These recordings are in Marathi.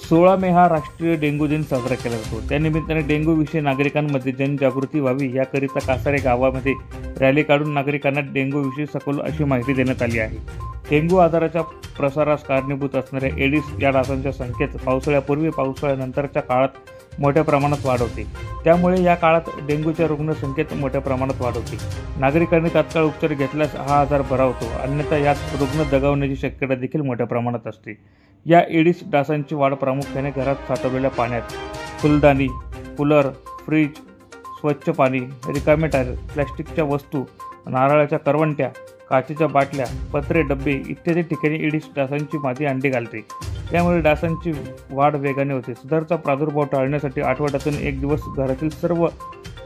16 मे हा राष्ट्रीय डेंग्यू दिन साजरा केला जातो। त्यानिमित्ताने डेंग्यूविषयी नागरिकांमध्ये जनजागृती व्हावी याकरिता कासारे गावामध्ये रॅली काढून नागरिकांना डेंग्यूविषयी सखोल अशी माहिती देण्यात आली आहे। डेंग्यू आजाराच्या प्रसारास कारणीभूत असणाऱ्या एडिस या डासांच्या संख्येत पावसाळ्यापूर्वी पावसाळ्यानंतरच्या काळात मोठ्या प्रमाणात वाढ होते। त्यामुळे या काळात डेंग्यूच्या रुग्ण संख्येत मोठ्या प्रमाणात वाढ होते। नागरिकांनी तात्काळ उपचार घेतल्यास हा आजार बरा होतो, अन्यथा यात रुग्ण दगावण्याची शक्यता देखील मोठ्या प्रमाणात असते। या एडिस डासांची वाढ प्रामुख्याने घरात साठवलेल्या पाण्यात, फुलदाणी, कूलर, फ्रीज, स्वच्छ पाणी, रिकामे टायर, प्लॅस्टिकच्या वस्तू, नारळाच्या करवंट्या, काचेच्या बाटल्या, पत्रे, डब्बे इत्यादी ठिकाणी एडिस डासांची मादी अंडी घालते। त्यामुळे डासांची वाढ वेगाने होते। सदरचा प्रादुर्भाव टाळण्यासाठी आठवड्यातून एक दिवस घरातील सर्व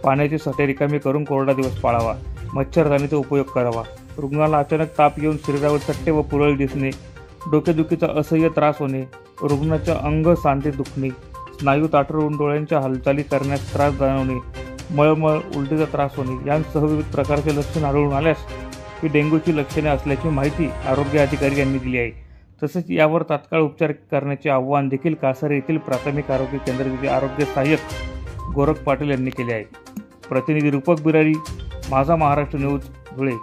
पाण्याचे साठे रिकामे करून कोरडा दिवस पाळावा। मच्छरदाणीचा उपयोग करावा। रुग्णाला अचानक ताप येऊन शरीरावर चट्टे व पुरळ दिसणे, डोकेदुखीचा असह्य त्रास होणे, रुग्णाच्या अंग सांधे दुखणे, स्नायू ताठरून डोळ्यांच्या हालचाली करण्यास त्रास जाणवणे, मळमळ, उलटीचा त्रास होणे यांसह विविध प्रकारचे लक्षण आढळून आल्यास ही डेंग्यूची लक्षणे असल्याची माहिती आरोग्य अधिकारी यांनी दिली आहे। तसेच यावर तात्काळ उपचार करण्याचे आवाहन देखील कासारे येथील प्राथमिक आरोग्य केंद्राचे आरोग्य सहाय्यक गोरख पाटील यांनी केले आहे। प्रतिनिधी रूपक बिरारी, माझा महाराष्ट्र न्यूज, धुळे।